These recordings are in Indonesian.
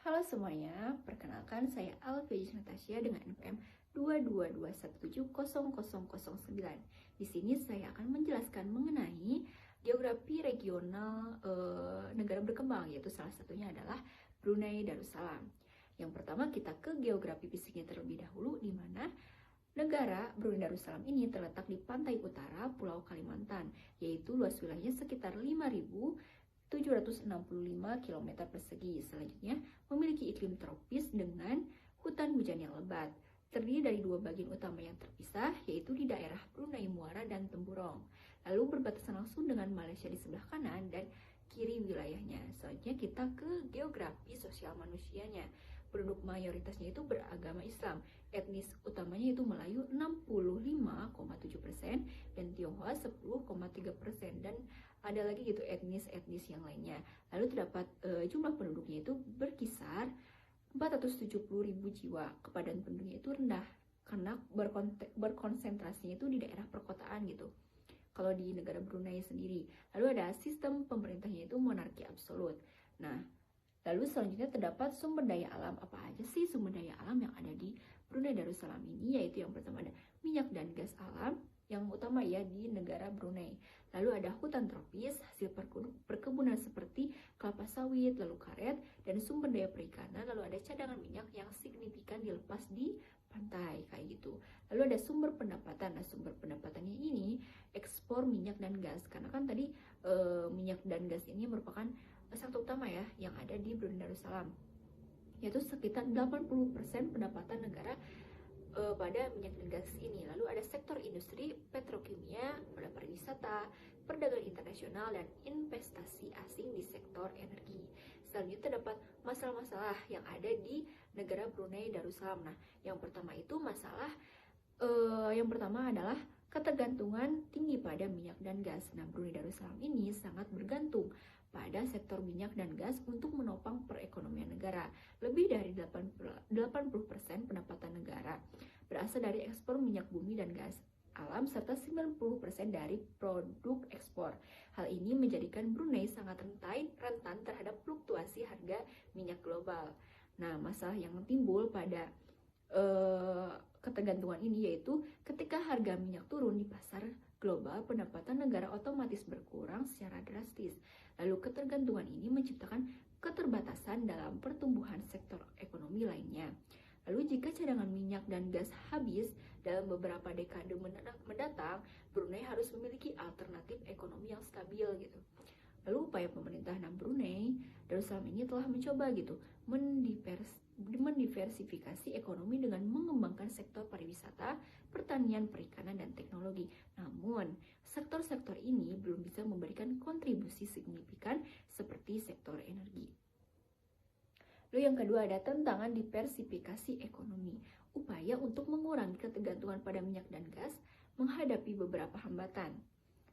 Halo semuanya, perkenalkan saya Alfie Natasha dengan NPM 222170009. Di sini saya akan menjelaskan mengenai geografi regional negara berkembang, yaitu salah satunya adalah Brunei Darussalam. Yang pertama kita ke geografi fisiknya terlebih dahulu, di mana negara Brunei Darussalam ini terletak di pantai utara Pulau Kalimantan, yaitu luas wilayahnya sekitar 5.765 km persegi. Selanjutnya, memiliki iklim tropis dengan hutan hujan yang lebat. Terdiri dari dua bagian utama yang terpisah, yaitu di daerah Brunei Muara dan Temburong. Lalu berbatasan langsung dengan Malaysia di sebelah kanan dan kiri wilayahnya. Selanjutnya kita ke geografi sosial manusianya. Penduduk mayoritasnya itu beragama Islam. Etnis utamanya itu Melayu 65,7% dan Tionghoa 10,3%, dan ada lagi gitu etnis yang lainnya. Lalu terdapat jumlah penduduknya itu berkisar 470.000 jiwa. Kepadatan penduduknya itu rendah karena berkonsentrasinya itu di daerah perkotaan gitu. Kalau di negara Brunei sendiri, lalu ada sistem pemerintahnya itu monarki absolut. Nah, lalu selanjutnya terdapat sumber daya alam. Apa aja sih sumber daya alam yang ada di Brunei Darussalam ini? Yaitu yang pertama ada minyak dan gas alam, yang utama ya di negara Brunei. Lalu ada hutan tropis, hasil perkebunan seperti kelapa sawit, lalu karet, dan sumber daya perikanan. Lalu ada cadangan minyak yang signifikan dilepas di pantai, kayak gitu. Lalu ada sumber pendapatan. Nah, sumber pendapatannya ini ekspor minyak dan gas. Karena kan tadi minyak dan gas ini merupakan sektor utama ya yang ada di Brunei Darussalam, yaitu sekitar 80% pendapatan negara pada minyak dan gas ini. Lalu ada sektor industri, petrokimia, pada pariwisata, perdagangan internasional, dan investasi asing di sektor energi. Selanjutnya terdapat masalah-masalah yang ada di negara Brunei Darussalam. Nah, yang pertama adalah ketergantungan tinggi pada minyak dan gas. Nah, Brunei Darussalam ini sangat bergantung pada sektor minyak dan gas untuk menopang perekonomian negara. Lebih dari 80% pendapatan negara berasal dari ekspor minyak bumi dan gas alam, serta 90% dari produk ekspor. Hal ini menjadikan Brunei sangat rentan terhadap fluktuasi harga minyak global. Nah, masalah yang timbul pada ketergantungan ini yaitu ketika harga minyak turun di pasar global, pendapatan negara otomatis berkurang secara drastis. Lalu ketergantungan ini menciptakan keterbatasan dalam pertumbuhan sektor ekonomi lainnya. Lalu jika cadangan minyak dan gas habis dalam beberapa dekade mendatang, Brunei harus memiliki alternatif ekonomi yang stabil gitu. Lalu upaya pemerintah Brunei Darussalam ini telah mencoba gitu mendiversifikasi ekonomi dengan mengembangkan sektor pariwisata, pertanian, perikanan, dan teknologi. Namun, sektor-sektor ini belum bisa memberikan kontribusi signifikan seperti sektor energi. Lalu yang kedua ada tantangan diversifikasi ekonomi. Upaya untuk mengurangi ketergantungan pada minyak dan gas menghadapi beberapa hambatan.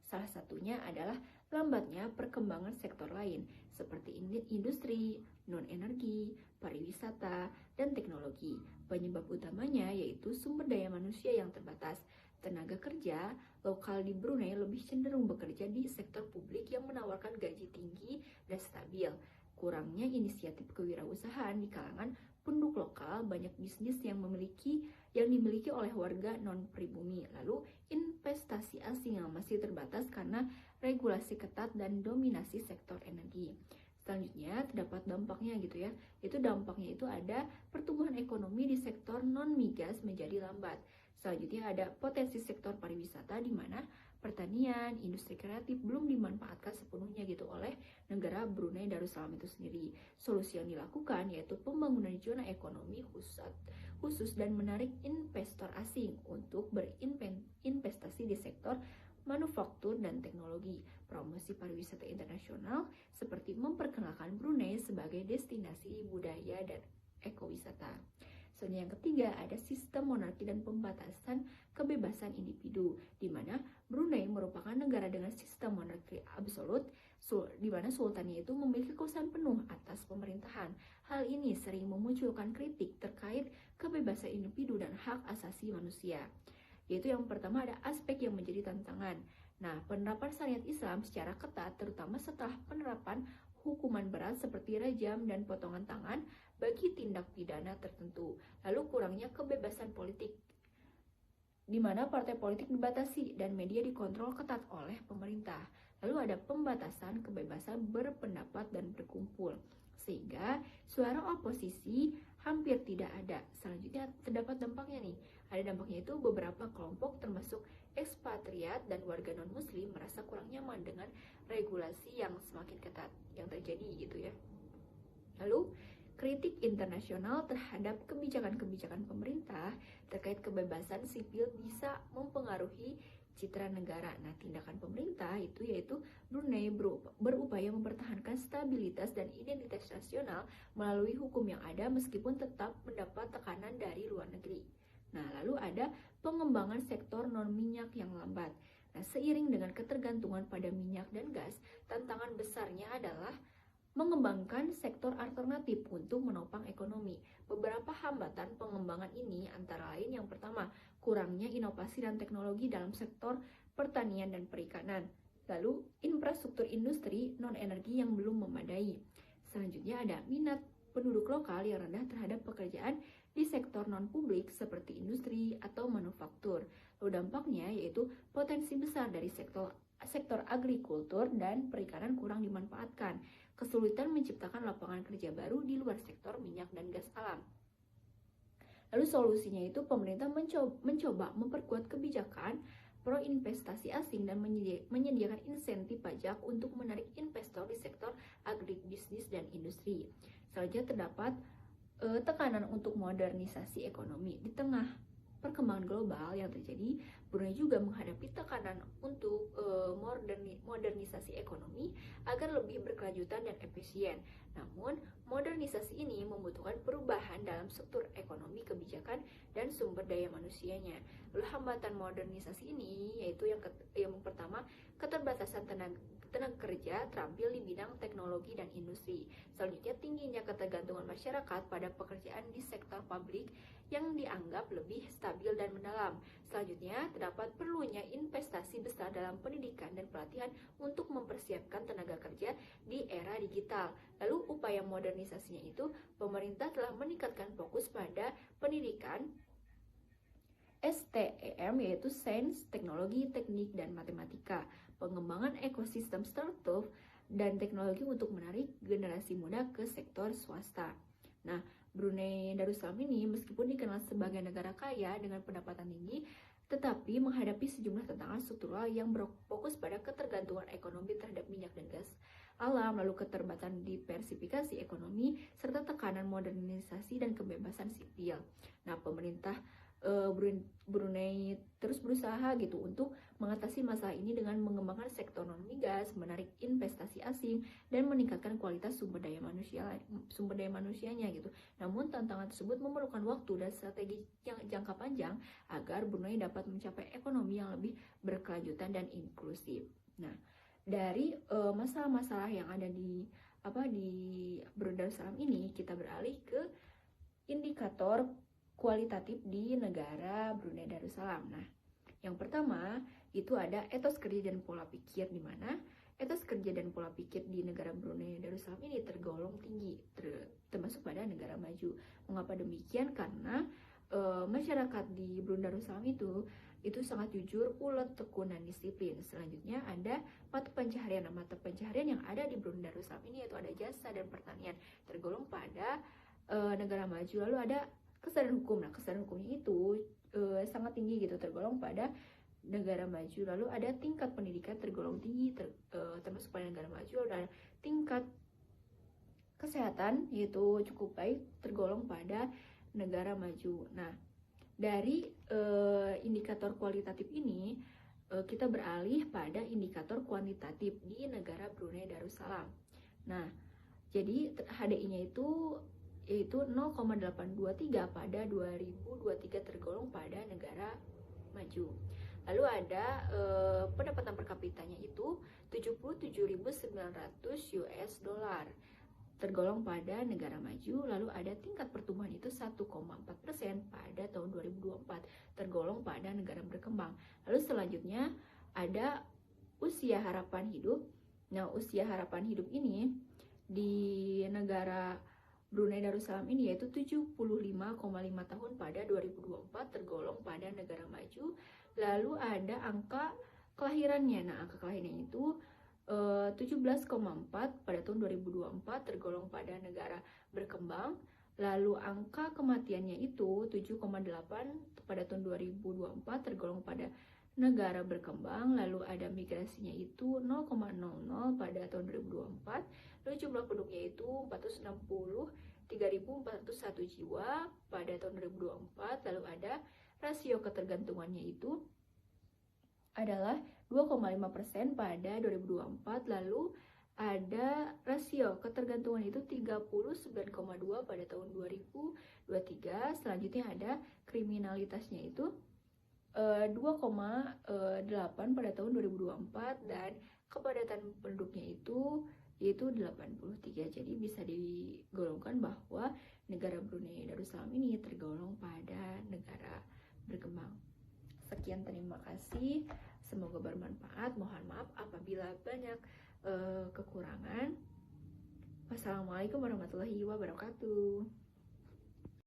Salah satunya adalah lambatnya perkembangan sektor lain seperti industri, non-energi, pariwisata, dan teknologi. Penyebab utamanya yaitu sumber daya manusia yang terbatas. Tenaga kerja lokal di Brunei lebih cenderung bekerja di sektor publik yang menawarkan gaji tinggi dan stabil. Kurangnya inisiatif kewirausahaan di kalangan penduduk lokal, banyak bisnis yang dimiliki oleh warga non-pribumi. Lalu investasi asing yang masih terbatas karena regulasi ketat dan dominasi sektor energi. Selanjutnya terdapat dampaknya gitu ya. Dampaknya itu ada pertumbuhan ekonomi di sektor non-migas menjadi lambat. Selanjutnya ada potensi sektor pariwisata di mana pertanian, industri kreatif belum dimanfaatkan sepenuhnya gitu oleh negara Brunei Darussalam itu sendiri. Solusi yang dilakukan yaitu pembangunan zona ekonomi khusus dan menarik investor asing untuk berinvestasi di sektor manufaktur dan teknologi. Promosi pariwisata internasional seperti memperkenalkan Brunei sebagai destinasi budaya dan ekowisata. Selanjutnya yang ketiga ada sistem monarki dan pembatasan kebebasan individu, di mana Brunei merupakan negara dengan sistem monarki absolut, di mana sultannya itu memiliki kekuasaan penuh atas pemerintahan. Hal ini sering memunculkan kritik terkait kebebasan individu dan hak asasi manusia. Yaitu yang pertama ada aspek yang menjadi tantangan. Nah, penerapan syariat Islam secara ketat terutama setelah penerapan hukuman berat seperti rajam dan potongan tangan bagi tindak pidana tertentu. Lalu kurangnya kebebasan politik, di mana partai politik dibatasi dan media dikontrol ketat oleh pemerintah. Lalu ada pembatasan kebebasan berpendapat dan berkumpul, sehingga suara oposisi hampir tidak ada. Selanjutnya terdapat dampaknya nih. Ada dampaknya itu beberapa kelompok termasuk ekspatriat dan warga non-muslim merasa kurang nyaman dengan regulasi yang semakin ketat yang terjadi gitu ya. Lalu kritik internasional terhadap kebijakan-kebijakan pemerintah terkait kebebasan sipil bisa mempengaruhi citra negara. Nah, tindakan pemerintah itu yaitu Brunei berupaya mempertahankan stabilitas dan identitas nasional melalui hukum yang ada meskipun tetap mendapat tekanan dari luar negeri. Nah, lalu ada pengembangan sektor non-minyak yang lambat. Nah, seiring dengan ketergantungan pada minyak dan gas, tantangan besarnya adalah mengembangkan sektor alternatif untuk menopang ekonomi. Beberapa hambatan pengembangan ini antara lain yang pertama, kurangnya inovasi dan teknologi dalam sektor pertanian dan perikanan. Lalu, infrastruktur industri non-energi yang belum memadai. Selanjutnya ada minat penduduk lokal yang rendah terhadap pekerjaan di sektor non-publik seperti industri atau manufaktur. Lalu dampaknya yaitu potensi besar dari sektor agrikultur dan perikanan kurang dimanfaatkan, kesulitan menciptakan lapangan kerja baru di luar sektor minyak dan gas alam. Lalu solusinya itu pemerintah mencoba memperkuat kebijakan pro investasi asing dan menyediakan insentif pajak untuk menarik investor di sektor agribisnis dan industri. Selanjutnya terdapat tekanan untuk modernisasi ekonomi. Di tengah perkembangan global yang terjadi, Brunei juga menghadapi tekanan untuk modernisasi ekonomi agar lebih berkelanjutan dan efisien. Namun, modernisasi ini membutuhkan perubahan dalam struktur ekonomi, kebijakan, dan sumber daya manusianya. Lalu hambatan modernisasi ini yaitu yang pertama, keterbatasan tenaga kerja terampil di bidang teknologi dan industri. Selanjutnya, tingginya ketergantungan masyarakat pada pekerjaan di sektor publik yang dianggap lebih stabil dan mendalam. Selanjutnya, terdapat perlunya investasi besar dalam pendidikan dan pelatihan untuk mempersiapkan tenaga kerja di era digital. Lalu, upaya modernisasinya itu, pemerintah telah meningkatkan fokus pada pendidikan STEM yaitu Sains, Teknologi, Teknik, dan Matematika, pengembangan ekosistem startup dan teknologi untuk menarik generasi muda ke sektor swasta. Nah, Brunei Darussalam ini meskipun dikenal sebagai negara kaya dengan pendapatan tinggi, tetapi menghadapi sejumlah tantangan struktural yang berfokus pada ketergantungan ekonomi terhadap minyak dan gas alam, lalu keterbatasan diversifikasi ekonomi, serta tekanan modernisasi dan kebebasan sipil. Nah, pemerintah Brunei terus berusaha gitu untuk mengatasi masalah ini dengan mengembangkan sektor non-migas, menarik investasi asing, dan meningkatkan kualitas sumber daya manusianya gitu. Namun tantangan tersebut memerlukan waktu dan strategi yang jangka panjang agar Brunei dapat mencapai ekonomi yang lebih berkelanjutan dan inklusif. Nah, dari masalah-masalah yang ada di Brunei Darussalam ini, kita beralih ke indikator kualitatif di negara Brunei Darussalam. Nah, yang pertama itu ada etos kerja dan pola pikir, di mana etos kerja dan pola pikir di negara Brunei Darussalam ini tergolong tinggi, termasuk pada negara maju. Mengapa demikian? Karena masyarakat di Brunei Darussalam itu sangat jujur, ulet, tekun, dan disiplin. Selanjutnya ada mata pencaharian. Nah, mata pencaharian yang ada di Brunei Darussalam ini yaitu ada jasa dan pertanian, tergolong pada negara maju. Lalu ada kesadaran hukum. Nah, kesadaran hukumnya itu sangat tinggi gitu, tergolong pada negara maju. Lalu ada tingkat pendidikan tergolong tinggi, termasuk pada negara maju. Lalu ada tingkat kesehatan yaitu cukup baik, tergolong pada negara maju. Nah, dari indikator kualitatif ini kita beralih pada indikator kuantitatif di negara Brunei Darussalam. Nah, jadi HDI-nya itu yaitu 0,823 pada 2023, tergolong pada negara maju. Lalu ada pendapatan per kapitanya itu 77.900 US dollar, tergolong pada negara maju. Lalu ada tingkat pertumbuhan itu 1,4% pada tahun 2024, tergolong pada negara berkembang. Lalu selanjutnya ada usia harapan hidup. Nah, usia harapan hidup ini di negara Brunei Darussalam ini yaitu 75,5 tahun pada 2024, tergolong pada negara maju. Lalu ada angka kelahirannya. Nah, angka kelahirannya itu 17,4 pada tahun 2024, tergolong pada negara berkembang. Lalu angka kematiannya itu 7,8 pada tahun 2024, tergolong pada negara berkembang. Lalu ada migrasinya itu 0,00 pada tahun 2024. Lalu jumlah penduduknya itu 463.401 jiwa pada tahun 2024. Lalu ada rasio ketergantungannya itu adalah 2,5% pada 2024. Lalu ada rasio ketergantungan itu 39,2 pada tahun 2023. Selanjutnya ada kriminalitasnya itu 2,8 pada tahun 2024 dan kepadatan penduduknya itu yaitu 83. Jadi bisa digolongkan bahwa negara Brunei Darussalam ini tergolong pada negara berkembang. Sekian, terima kasih. Semoga bermanfaat. Mohon maaf apabila banyak kekurangan. Wassalamualaikum warahmatullahi wabarakatuh.